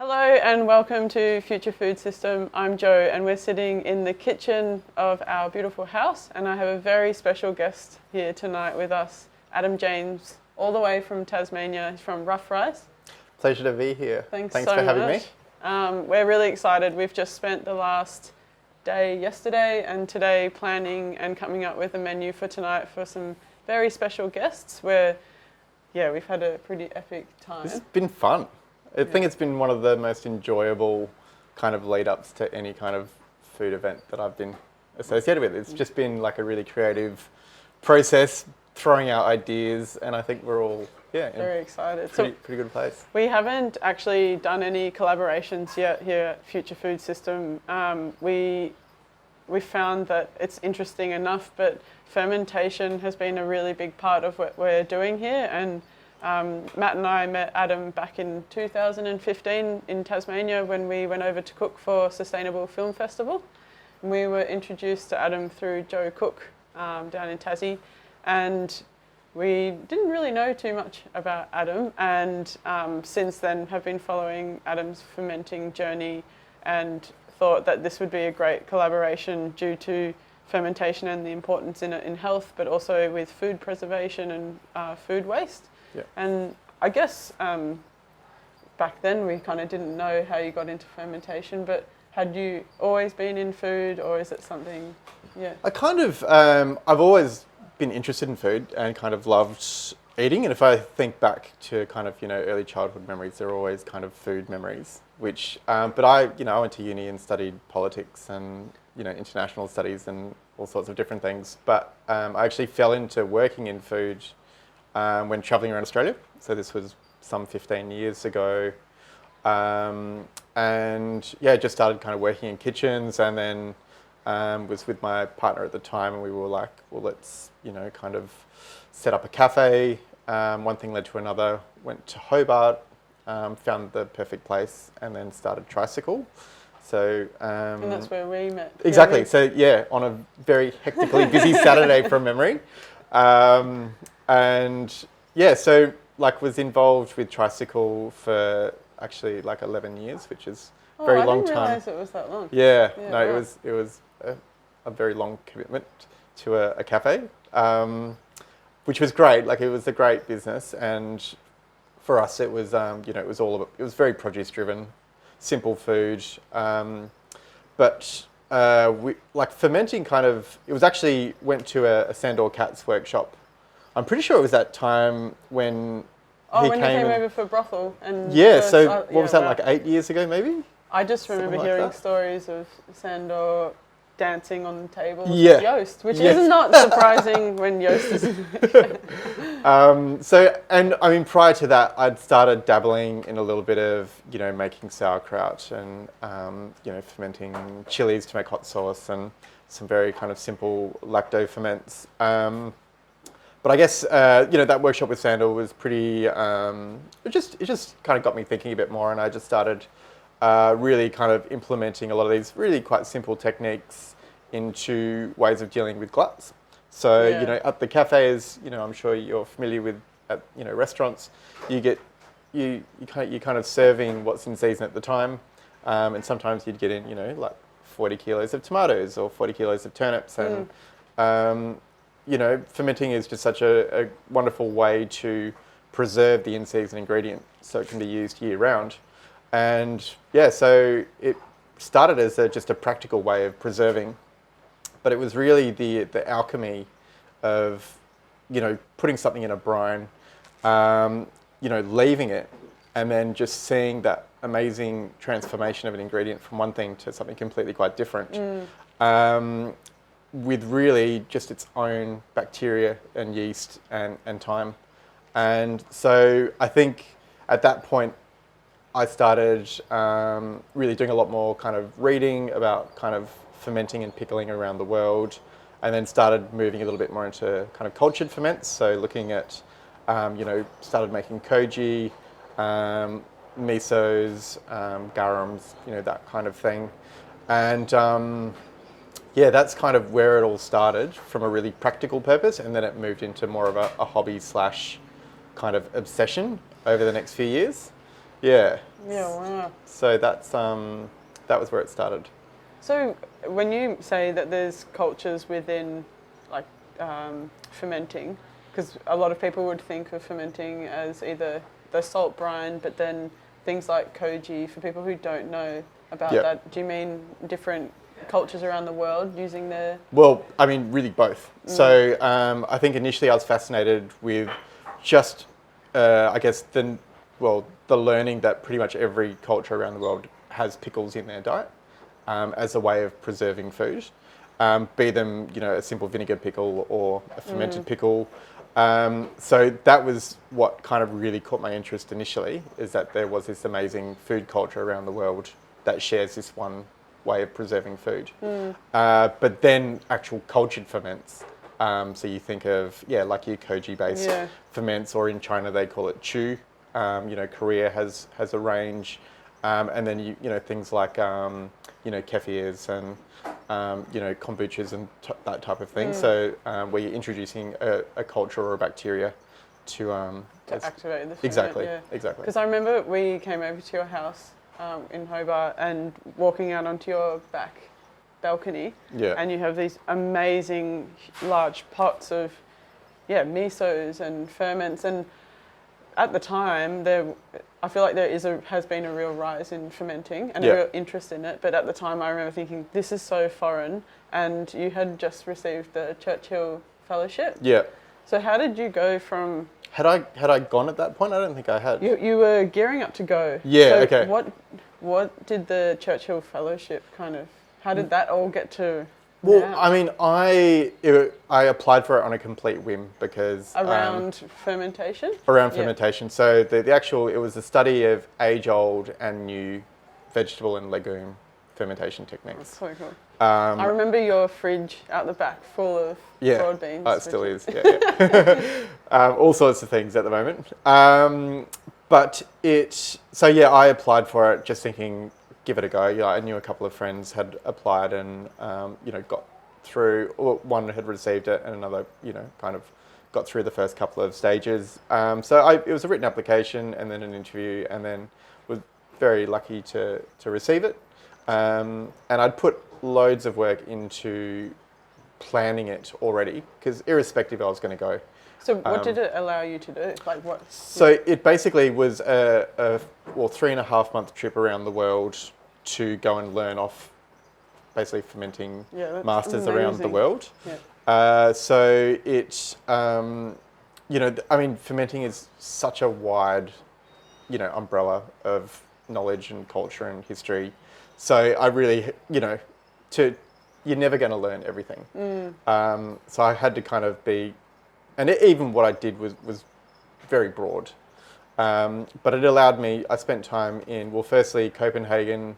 Hello and welcome to Future Food System. I'm Jo and we're sitting in the kitchen of our beautiful house, and I have a very special guest here tonight with us, Adam James, all the way from Tasmania. He's from Rough Rice. Pleasure to be here. Thanks for so having much. me. We're really excited. We've just spent the last day yesterday and today planning and coming up with a menu for tonight for some very special guests where, yeah, we've had a pretty epic time. It's been fun. I think it's been one of the most enjoyable kind of lead-ups to any kind of food event that I've been associated with. It's just been like a really creative process, throwing out ideas, and I think we're all very excited. Pretty good place. We haven't actually done any collaborations yet here at Future Food System. We found that it's interesting enough, but fermentation has been a really big part of what we're doing here, and Matt and I met Adam back in 2015 in Tasmania when we went over to cook for Sustainable Film Festival. And we were introduced to Adam through Joe Cook down in Tassie, and we didn't really know too much about Adam, and since then have been following Adam's fermenting journey and thought that this would be a great collaboration due to fermentation and the importance in it in health, but also with food preservation and food waste. Yeah. And I guess back then we kind of didn't know how you got into fermentation, but had you always been in food, or is it something, I kind of, I've always been interested in food and kind of loved eating. And if I think back to kind of, early childhood memories, they're always kind of food memories, which, but I went to uni and studied politics and, international studies and all sorts of different things. But I actually fell into working in food when travelling around Australia. So this was some 15 years ago. And just started kind of working in kitchens, and then was with my partner at the time, and we were like, well, let's, kind of set up a cafe. One thing led to another, went to Hobart, found the perfect place, and then started Tricycle. So, and that's where we met. Exactly. So on a very hectically busy Saturday from memory. So was involved with Tricycle for actually 11 years, which is a very long time. I didn't realise it was that long. It was a very long commitment to a cafe, which was great. It was a great business, and for us it was it was all about, it was very produce driven, simple food, but we fermenting kind of, it was actually went to a Sandor Katz workshop. I'm pretty sure it was that time when he came over for brothel. And what was that, 8 years ago maybe? I just remember hearing stories of Sandor dancing on the table with Joost, which is not surprising when Joost is... prior to that, I'd started dabbling in a little bit of, making sauerkraut and, fermenting chilies to make hot sauce and some very kind of simple lacto ferments. But I guess, that workshop with Sandor was pretty, it just kind of got me thinking a bit more, and I just started really kind of implementing a lot of these really quite simple techniques into ways of dealing with glass. So, at the cafes, I'm sure you're familiar with, at, restaurants, you kind of serving what's in season at the time. And sometimes you'd get in, 40 kilos of tomatoes or 40 kilos of turnips. And, fermenting is just such a wonderful way to preserve the in-season ingredient so it can be used year round. And so it started as just a practical way of preserving, but it was really the alchemy of, putting something in a brine, leaving it, and then just seeing that amazing transformation of an ingredient from one thing to something completely quite different. With really just its own bacteria and yeast and time. And so I think at that point, I started really doing a lot more kind of reading about kind of fermenting and pickling around the world, and then started moving a little bit more into kind of cultured ferments. So looking at, started making koji, misos, garums, that kind of thing. And that's kind of where it all started, from a really practical purpose, and then it moved into more of a hobby / kind of obsession over the next few years. Yeah. Yeah, wow. So that was where it started. So when you say that there's cultures within like fermenting, because a lot of people would think of fermenting as either the salt brine, but then things like koji, for people who don't know about Yep. that, do you mean different cultures around the world using their... Well, I mean, really both. So I think initially I was fascinated with just, I guess, the learning that pretty much every culture around the world has pickles in their diet as a way of preserving food, be them, a simple vinegar pickle or a fermented pickle. So that was what kind of really caught my interest initially, is that there was this amazing food culture around the world that shares this one way of preserving food. But then actual cultured ferments. So you think of, like your koji-based ferments, or in China they call it chu. Korea has a range. And then, things like, kefirs and, kombuchas and that type of thing. So where you're introducing a culture or a bacteria to activate the ferment. Exactly. Because I remember we came over to your house in Hobart and walking out onto your back balcony, and you have these amazing large pots of misos and ferments, and at the time I feel like has been a real rise in fermenting and a real interest in it, but at the time I remember thinking this is so foreign, and you had just received the Churchill Fellowship. So how did you go from... Had I gone at that point? I don't think I had. You were gearing up to go. What did the Churchill Fellowship how did that all get to... Well, I mean, I applied for it on a complete whim because... Around fermentation? Around fermentation. So it was a study of age-old and new vegetable and legume fermentation techniques. That's so cool. I remember your fridge out the back full of broad beans. It still is, all sorts of things at the moment. I applied for it just thinking, give it a go. I knew a couple of friends had applied and, got through, or one had received it and another, kind of got through the first couple of stages. It was a written application and then an interview, and then was very lucky to receive it. And I'd put loads of work into planning it already, because irrespective I was going to go. So what did it allow you to do? Like what? So it basically was a 3.5 month trip around the world to go and learn off basically fermenting masters around the world. So it, fermenting is such a wide, umbrella of knowledge and culture and history. So I really, you're never going to learn everything. So I had to kind of be, and even what I did was very broad. But it allowed me, I spent time in, firstly Copenhagen,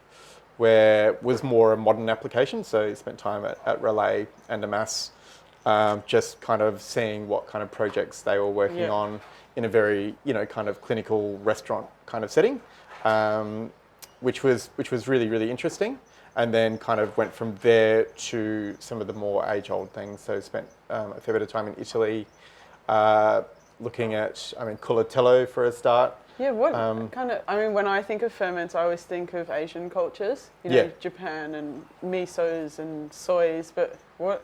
where was more a modern application. So I spent time at Relay and Amass, just kind of seeing what kind of projects they were working on in a very, kind of clinical restaurant kind of setting, which was really, really interesting. And then kind of went from there to some of the more age-old things. So spent a fair bit of time in Italy, looking at, culatello for a start. What when I think of ferments, I always think of Asian cultures, Japan and misos and soys, but what?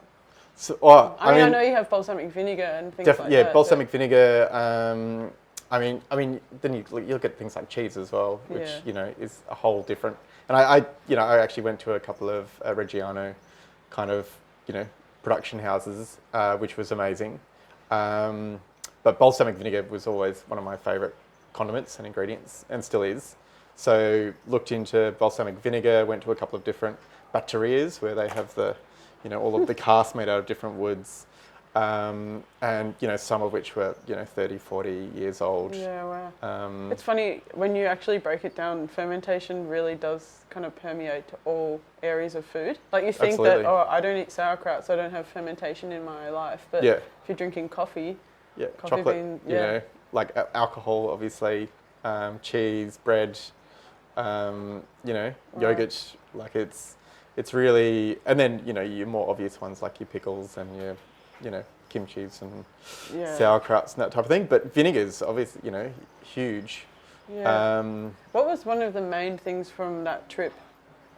So, I know you have balsamic vinegar and things like that. Yeah, balsamic vinegar. Then you look at things like cheese as well, which, is a whole different... And I actually went to a couple of Reggiano kind of, production houses, which was amazing. But balsamic vinegar was always one of my favourite condiments and ingredients, and still is. So looked into balsamic vinegar, went to a couple of different batterias where they have the, all of the casks made out of different woods. And, some of which were, 30, 40 years old. Yeah, wow. It's funny, when you actually break it down, fermentation really does kind of permeate to all areas of food. Like you think that, I don't eat sauerkraut, so I don't have fermentation in my life. But if you're drinking coffee, chocolate, like alcohol, obviously, cheese, bread, yogurt, like it's really, and then, your more obvious ones like your pickles and your, kimchis and sauerkrauts and that type of thing. But vinegars, obviously, huge. Yeah. What was one of the main things from that trip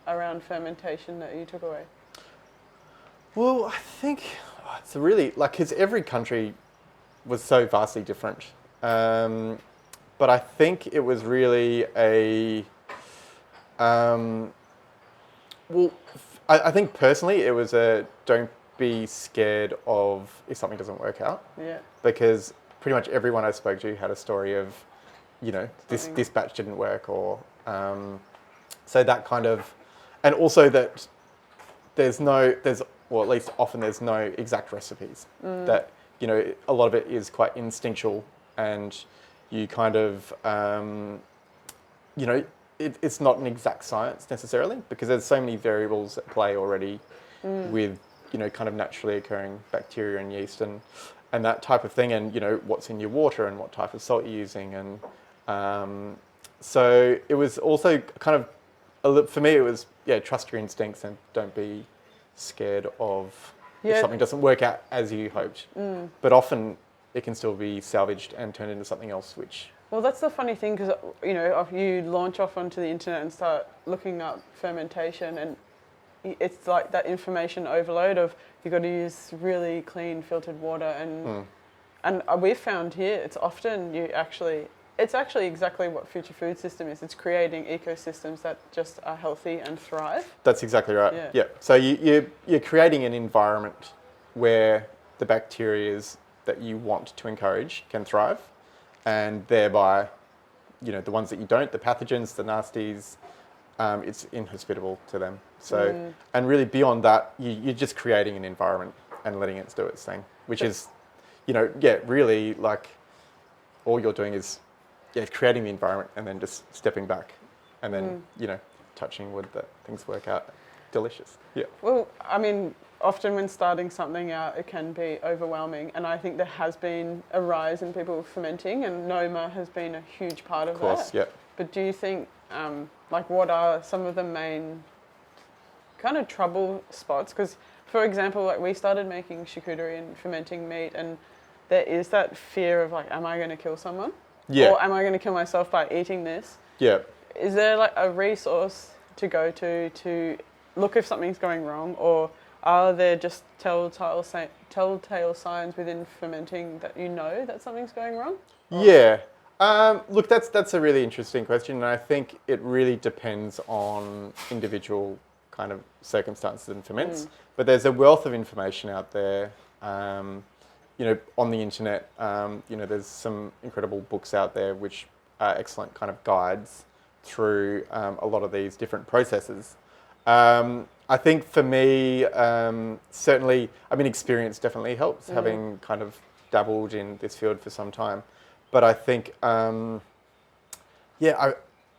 around fermentation that you took away? Well, I think it's really, like, because every country was so vastly different. But I think it was really I think personally it was don't be scared of if something doesn't work out. Yeah. Because pretty much everyone I spoke to had a story of, this batch didn't work, or so that kind of, and also that or at least often there's no exact recipes. That, a lot of it is quite instinctual, and you kind of, it's not an exact science necessarily, because there's so many variables at play already with, kind of naturally occurring bacteria and yeast and that type of thing, and, what's in your water and what type of salt you're using. And so it was also kind of, for me, it was, trust your instincts and don't be scared of if something doesn't work out as you hoped. But often it can still be salvaged and turned into something else, which... Well, that's the funny thing, because, if you launch off onto the internet and start looking up fermentation, and it's like that information overload of you've got to use really clean filtered water, and we've found here it's often it's actually exactly what Future Food System is. It's creating ecosystems that just are healthy and thrive. That's exactly right. Yeah. So you're creating an environment where the bacteria that you want to encourage can thrive, and thereby, the ones that you don't, the pathogens, the nasties, it's inhospitable to them. So, and really beyond that, you're just creating an environment and letting it do its thing, which is, really, like, all you're doing is, creating the environment and then just stepping back and then, touching wood that things work out delicious. Yeah. Well, I mean, often when starting something out, it can be overwhelming, and I think there has been a rise in people fermenting, and Noma has been a huge part of that. Of course, yeah. But do you think, what are some of the main kind of trouble spots? Because, for example, like, we started making charcuterie and fermenting meat, and there is that fear of, like, am I going to kill someone? Yeah. Or am I going to kill myself by eating this? Yeah. Is there, like, a resource to go to look if something's going wrong, or are there just telltale signs within fermenting that that something's going wrong? Yeah. Look, that's a really interesting question, and I think it really depends on individual kind of circumstances and ferments. But there's a wealth of information out there, on the internet. There's some incredible books out there which are excellent kind of guides through a lot of these different processes. I think for me, certainly, experience definitely helps, having kind of dabbled in this field for some time. But I think, your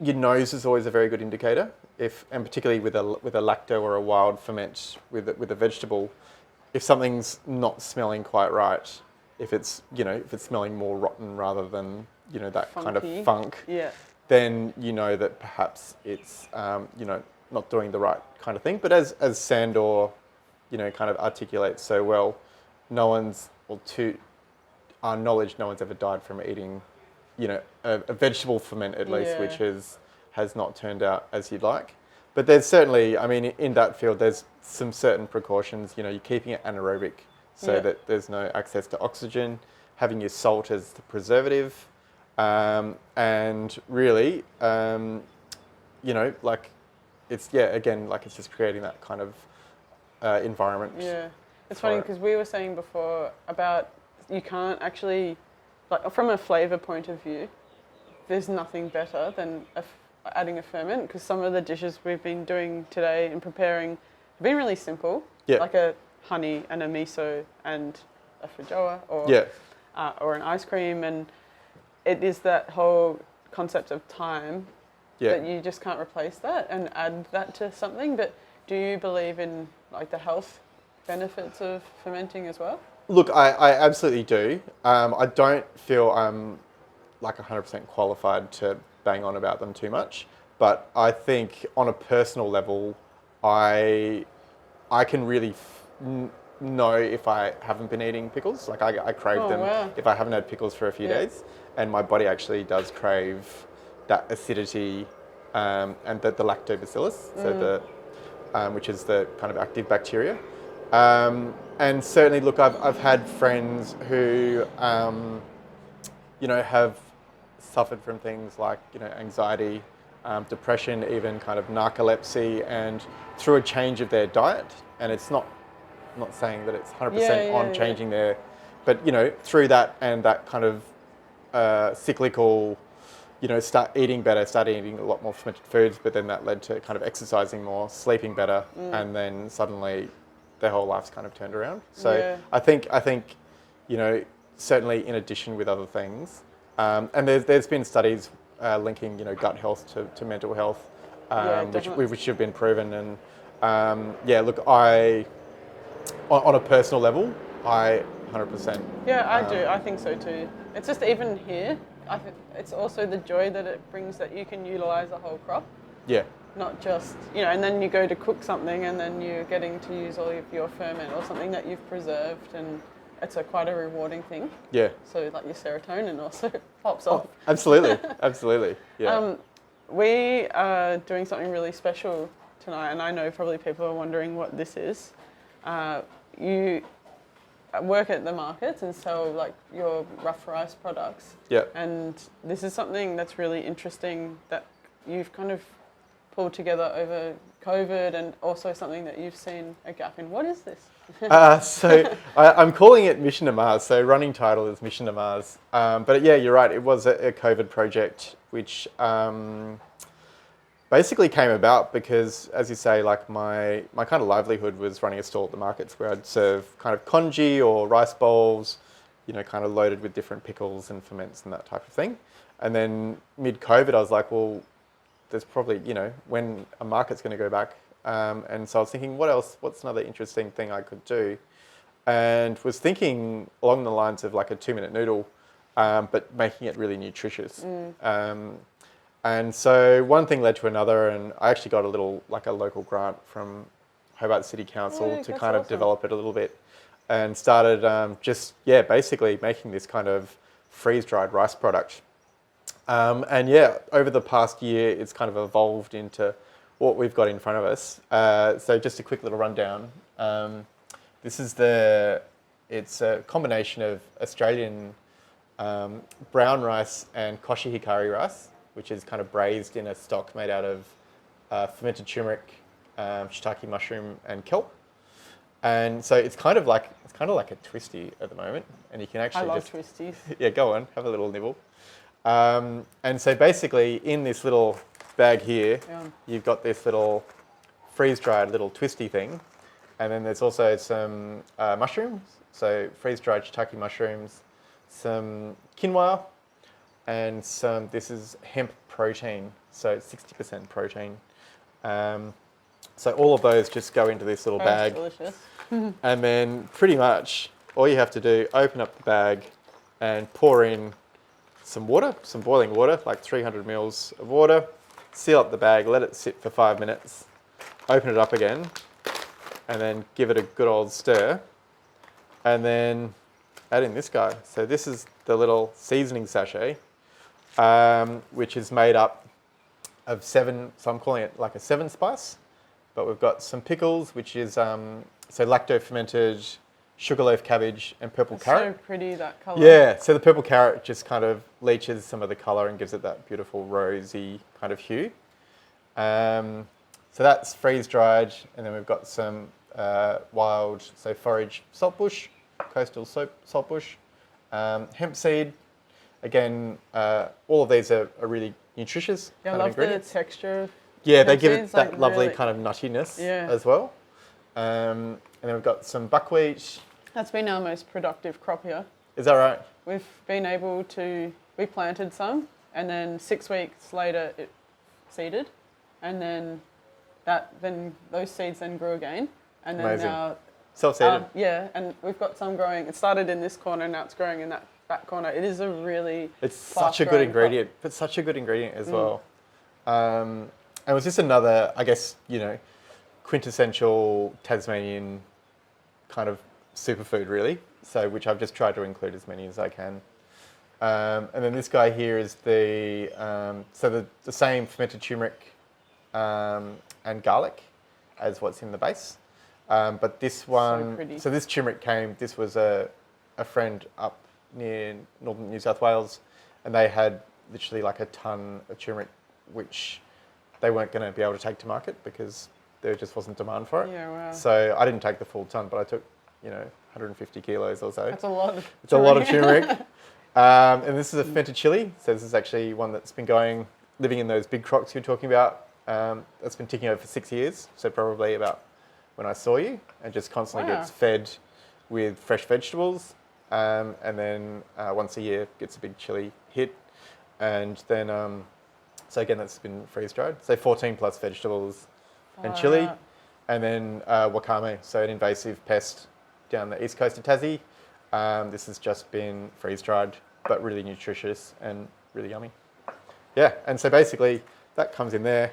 nose is always a very good indicator, and particularly with a lacto or a wild ferment with a vegetable, if something's not smelling quite right, if it's smelling more rotten rather than that funky kind of funk, then that perhaps it's not doing the right kind of thing. But as Sandor, kind of articulates so well, to our knowledge, no one's ever died from eating, a vegetable ferment at least, which has not turned out as you'd like. But there's certainly, in that field, there's some certain precautions. You're keeping it anaerobic so that there's no access to oxygen, having your salt as the preservative, and really, it's just creating that kind of environment. Yeah, it's funny because we were saying before about you can't actually, like, from a flavour point of view, there's nothing better than adding a ferment, because some of the dishes we've been doing today and preparing have been really simple, like a honey and a miso and a feijoa or an ice cream, and it is that whole concept of time that you just can't replace that and add that to something. But do you believe in, like, the health benefits of fermenting as well? Look, I absolutely do. I don't feel I'm like 100% qualified to bang on about them too much, but I think on a personal level, I can really know if I haven't been eating pickles. Like, I crave them if I haven't had pickles for a few days, and my body actually does crave that acidity and the lactobacillus, so which is the kind of active bacteria. And certainly, look, I've had friends who, have suffered from things like, anxiety, depression, even kind of narcolepsy, and through a change of their diet, and it's not saying that it's 100% on changing their, but, through that and that kind of cyclical, start eating better, start eating a lot more fermented foods, but then that led to kind of exercising more, sleeping better, and then suddenly their whole life's kind of turned around. So I think, certainly in addition with other things, and there's been studies linking, gut health to mental health, which have been proven. And look, on a personal level, I 100%. Yeah, I do. I think so too. It's just even here, I think it's also the joy that it brings that you can utilize the whole crop. Yeah. Not just, and then you go to cook something and then you're getting to use all of your ferment or something that you've preserved, and it's quite a rewarding thing. Yeah. So like your serotonin also pops off. Absolutely, absolutely. Yeah. We are doing something really special tonight, and I know probably people are wondering what this is. You work at the markets and sell like your rough rice products. Yeah. And this is something that's really interesting that you've kind of pulled together over COVID, and also something that you've seen a gap in. What is this? So I'm calling it MissionToMars. So running title is MissionToMars. But yeah, you're right. It was a COVID project, which basically came about because, as you say, like my kind of livelihood was running a stall at the markets where I'd serve kind of congee or rice bowls, kind of loaded with different pickles and ferments and that type of thing. And then mid-COVID, I was like, well, there's probably, when a market's going to go back. And so I was thinking, what's another interesting thing I could do? And was thinking along the lines of like a 2-minute noodle, but making it really nutritious. And so one thing led to another, and I actually got a local grant from Hobart City Council to kind of develop it a little bit, and started basically making this kind of freeze-dried rice product. Over the past year, it's kind of evolved into what we've got in front of us. So just a quick little rundown. This is it's a combination of Australian brown rice and koshi hikari rice, which is kind of braised in a stock made out of fermented turmeric, shiitake mushroom, and kelp. And so it's kind of like a twisty at the moment, and you can actually I love twisties. Yeah, go on, have a little nibble. And so basically in this little bag here, you've got this little freeze-dried little twisty thing. And then there's also some mushrooms, so freeze-dried shiitake mushrooms, some quinoa, and this is hemp protein, so it's 60% protein. So all of those just go into this little bag. Delicious. And then pretty much all you have to do, open up the bag and pour in some water, some boiling water, like 300 mils of water, seal up the bag, let it sit for 5 minutes, open it up again, and then give it a good old stir, and then add in this guy. So this is the little seasoning sachet, which is made up of 7, so I'm calling it like a 7 spice, but we've got some pickles, which is lacto-fermented sugarloaf cabbage and purple carrot. So pretty, that colour. Yeah, so the purple carrot just kind of leaches some of the colour and gives it that beautiful rosy kind of hue. So that's freeze-dried, and then we've got some wild, forage saltbush, coastal saltbush, hemp seed. Again, all of these are really nutritious. Yeah, I love the texture. Yeah, they give it that lovely kind of nuttiness as well. And then we've got some buckwheat. That's been our most productive crop here. Is that right? We've been able to, we planted some, and then 6 weeks later it seeded, and then those seeds then grew again, and then Amazing. Now self-seeded. And we've got some growing. It started in this corner, now it's growing in that back corner. It is a really it's such a good ingredient, but such a good ingredient as well. And it was just another, I guess, quintessential Tasmanian kind of superfood, really. So, which I've just tried to include as many as I can. And then this guy here is the same fermented turmeric and garlic as what's in the base. But this one, pretty. so this turmeric this was a friend up near northern New South Wales, and they had literally like a ton of turmeric, which they weren't going to be able to take to market because there just wasn't demand for it. Yeah, wow. So I didn't take the full ton, but I took, 150 kilos or so. That's a lot of It's a lot of turmeric. And this is a fermented chili. So this is actually one that's been living in those big crocks you're talking about. That's been ticking over for 6 years. So probably about when I saw you, and just constantly Wow. gets fed with fresh vegetables. And then once a year gets a big chili hit. And then, so again, that's been freeze dried. So 14 plus vegetables and chili. Wow. And then wakame, so an invasive pest down the east coast of Tassie. This has just been freeze dried, but really nutritious and really yummy. Yeah, and so basically that comes in there,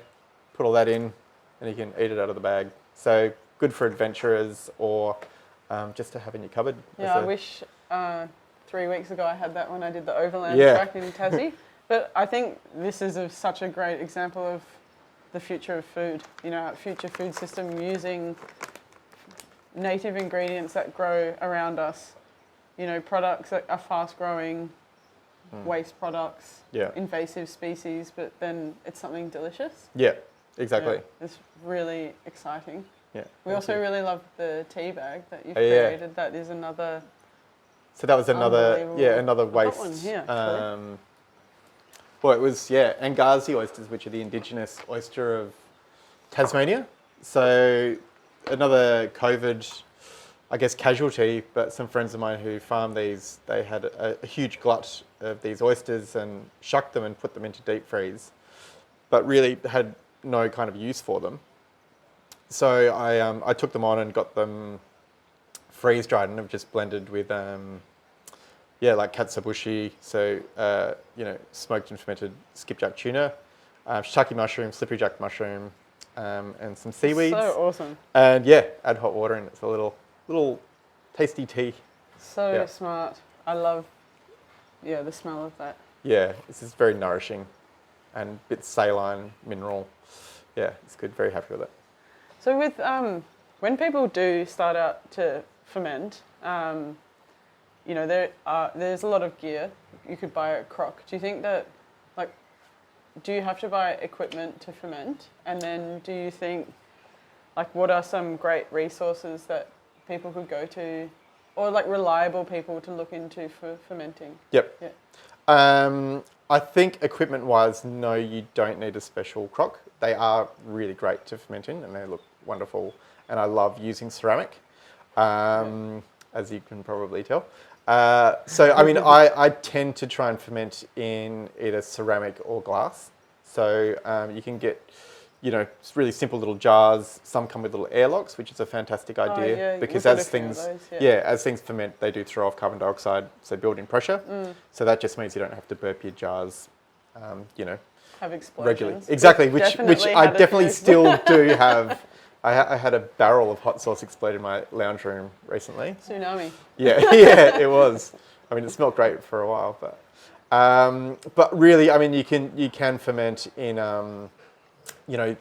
put all that in, and you can eat it out of the bag. So good for adventurers or just to have in your cupboard. Yeah, I wish 3 weeks ago I had that when I did the overland Yeah. track in Tassie. But I think this is such a great example of the future of food, our future food system using native ingredients that grow around us, products that are fast growing, waste products, Yeah. invasive species, but then it's something delicious. Yeah, exactly. Yeah, it's really exciting. Yeah. We also really love the tea bag that you've Oh, yeah. created. That is another. So that was another I've got waste. one here, actually. Well, it was, Angazi oysters, which are the indigenous oyster of Tasmania. So another COVID, I guess, casualty, but some friends of mine who farm these, they had a huge glut of these oysters and shucked them and put them into deep freeze, but really had no kind of use for them. So I took them on and got them freeze dried and have just blended with like katsuobushi, so smoked and fermented skipjack tuna, shiitake mushroom, slippery jack mushroom, and some seaweeds. So awesome. And add hot water and it's a little tasty tea. So smart. I love, the smell of that. Yeah, this is very nourishing and a bit saline, mineral. Yeah, it's good. Very happy with it. So with when people do start out to ferment, there's a lot of gear. You could buy a crock. Do you think that, do you have to buy equipment to ferment? And then do you think, what are some great resources that people could go to, or reliable people to look into for fermenting? Yep. Yeah. I think equipment-wise, no, you don't need a special crock. They are really great to ferment in, and they look wonderful. And I love using ceramic, as you can probably tell. I tend to try and ferment in either ceramic or glass. So you can get, really simple little jars. Some come with little airlocks, which is a fantastic idea because as things ferment, they do throw off carbon dioxide, so build in pressure. So that just means you don't have to burp your jars, Have explosions. regularly. Exactly, which I definitely still do have. I had a barrel of hot sauce explode in my lounge room recently. Tsunami. Yeah, it was. I mean, it smelled great for a while, but really, I mean, you can ferment in,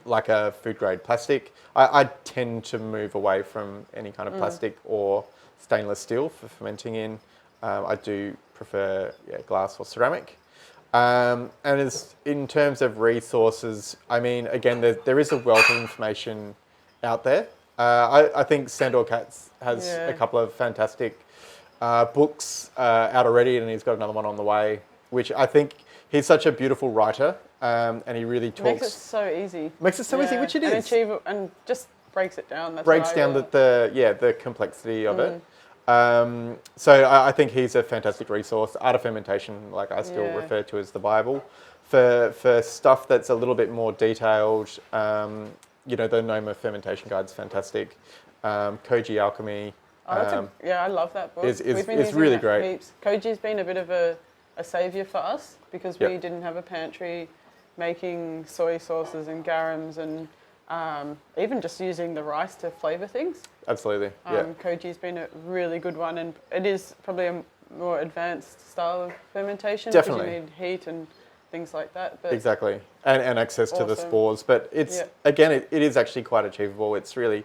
like a food grade plastic. I tend to move away from any kind of plastic or stainless steel for fermenting in. I do prefer glass or ceramic. And in terms of resources, I mean, again, there is a wealth of information out there. I think Sandor Katz has a couple of fantastic books out already, and he's got another one on the way, which I think he's such a beautiful writer, and he really talks. Makes it so easy. Makes it so easy, which it is. And achievable, and just breaks it down. Breaks down the complexity of it. So I think he's a fantastic resource. Art of Fermentation, I still refer to as the Bible. For stuff that's a little bit more detailed, the Noma Fermentation Guide's fantastic. Koji Alchemy. I love that book. It's really great. Heaps. Koji's been a bit of a saviour for us because we didn't have a pantry making soy sauces and garums and even just using the rice to flavour things. Absolutely, Koji's been a really good one, and it is probably more advanced style of fermentation. Definitely. Because you need heat and things like that. But Exactly, and access to the Awesome. spores. But it's again, it is actually quite achievable. It's really,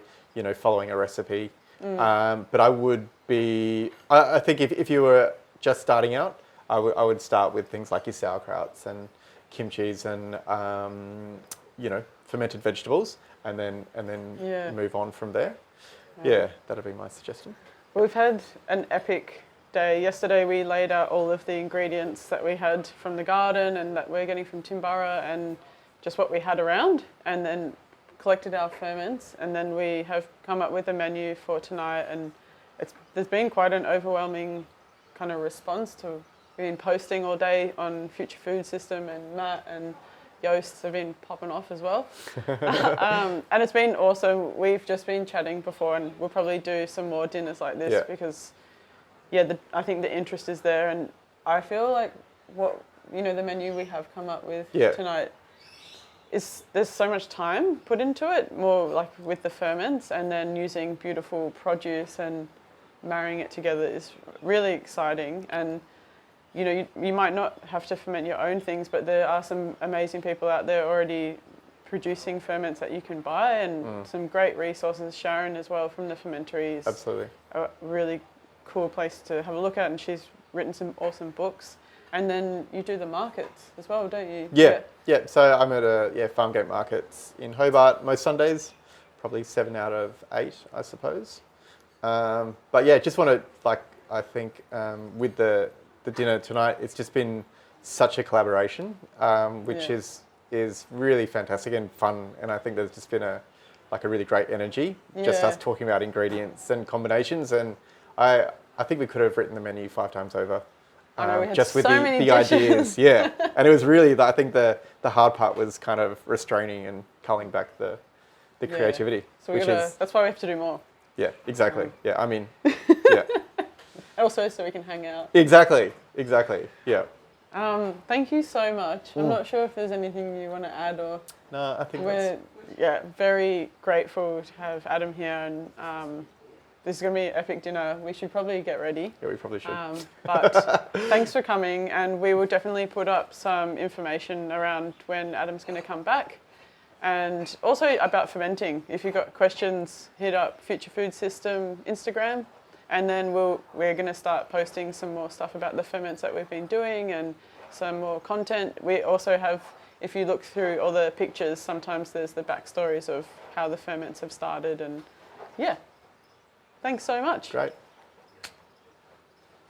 following a recipe. But I would be, I think if you were just starting out, I would start with things like your sauerkrauts and kimchis and fermented vegetables, and then move on from there. Yeah, that'd be my suggestion. We've had an epic day. Yesterday we laid out all of the ingredients that we had from the garden and that we're getting from Timbara and just what we had around, and then collected our ferments, and then we have come up with a menu for tonight, and there's been quite an overwhelming kind of response to. We've been posting all day on Future Food System, and Matt and Yost have been popping off as well. And it's been awesome. We've just been chatting before, and we'll probably do some more dinners like this because I think the interest is there, and I feel like the menu we have come up with tonight there's so much time put into it, more like with the ferments, and then using beautiful produce and marrying it together is really exciting. And you might not have to ferment your own things, but there are some amazing people out there already producing ferments that you can buy, and some great resources. Sharon as well from the Fermentery is Absolutely. a really cool place to have a look at, and she's written some awesome books. And then you do the markets as well, don't you? Yeah. So I'm at Farmgate Markets in Hobart most Sundays, probably 7 out of 8, I suppose. But yeah, just want to I think with the dinner tonight, it's just been such a collaboration, which is really fantastic and fun. And I think there's just been a really great energy, just us talking about ingredients and combinations. And I think we could have written the menu 5 times over. I know, we had just with so many the dishes. ideas, and it was really, I think the hard part was kind of restraining and culling back the creativity. So that's why we have to do more. Yeah, exactly. I mean, Also, so we can hang out. Exactly. Yeah. Thank you so much. I'm not sure if there's anything you want to add, or No, I think we're very grateful to have Adam here, and this is going to be an epic dinner. We should probably get ready. Yeah, we probably should. But thanks for coming, and we will definitely put up some information around when Adam's going to come back. And also about fermenting. If you've got questions, hit up Future Food System Instagram, and then we're going to start posting some more stuff about the ferments that we've been doing and some more content. We also have, if you look through all the pictures, sometimes there's the backstories of how the ferments have started, and thanks so much. Great.